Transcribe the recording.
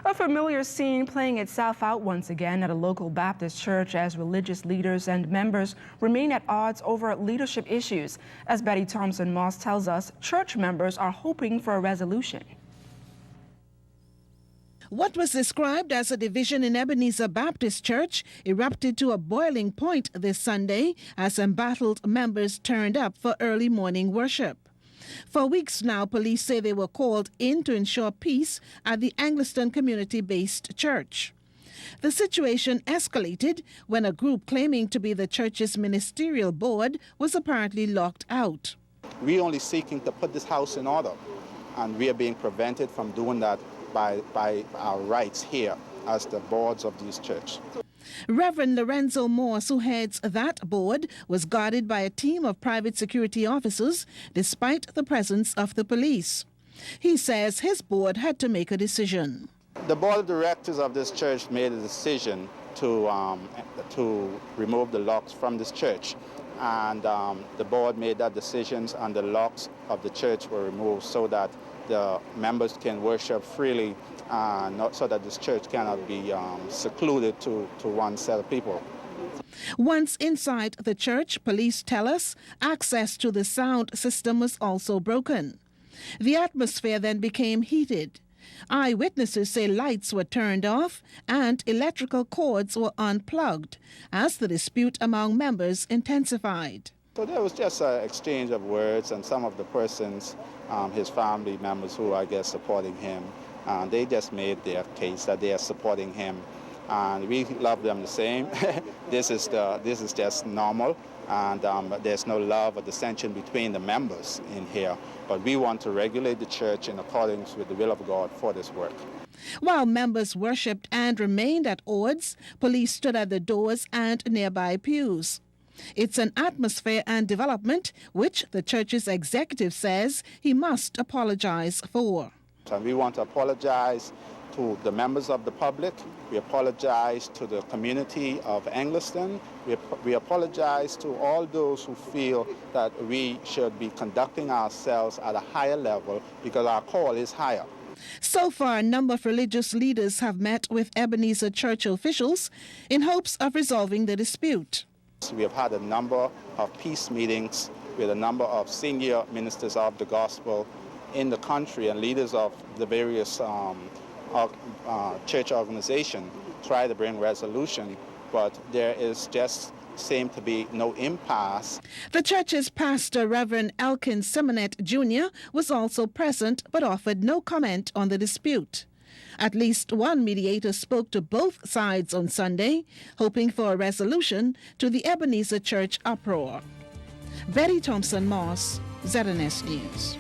A familiar scene playing itself out once again at a local Baptist church as religious leaders and members remain at odds over leadership issues. As Betty Thompson-Moss tells us, church members are hoping for a resolution. What was described as a division in Ebenezer Baptist Church erupted to a boiling point this Sunday as embattled members turned up for early morning worship. For weeks now, police say they were called in to ensure peace at the Anglican community-based church. The situation escalated when a group claiming to be the church's ministerial board was apparently locked out. We're only seeking to put this house in order, and we are being prevented from doing that by our rights here as the boards of this church. Reverend Lorenzo Morse, who heads that board, was guarded by a team of private security officers despite the presence of the police. He says his board had to make a decision. The board of directors of this church made a decision to remove the locks from this church. And the board made that decision, and the locks of the church were removed so that the members can worship freely, not so that this church cannot be secluded to one set of people. Once inside the church, police tell us access to the sound system was also broken. The atmosphere then became heated. Eyewitnesses say lights were turned off and electrical cords were unplugged as the dispute among members intensified. So there was just an exchange of words, and some of the persons, his family members who I guess supporting him, they just made their case that they are supporting him, and we love them the same. This is just normal, and there's no love or dissension between the members in here. But we want to regulate the church in accordance with the will of God for this work. While members worshipped and remained at odds, police stood at the doors and nearby pews. It's an atmosphere and development which the church's executive says he must apologize for. And we want to apologize to the members of the public. We apologize to the community of Anglican. We apologize to all those who feel that we should be conducting ourselves at a higher level because our call is higher. So far, a number of religious leaders have met with Ebenezer church officials in hopes of resolving the dispute. We have had a number of peace meetings with a number of senior ministers of the gospel in the country and leaders of the various church organizations try to bring resolution, but there is just seem to be no impasse. The church's pastor, Reverend Elkin Simonet Jr., was also present but offered no comment on the dispute. At least one mediator spoke to both sides on Sunday, hoping for a resolution to the Ebenezer Church uproar. Betty Thompson-Moss, ZNS News.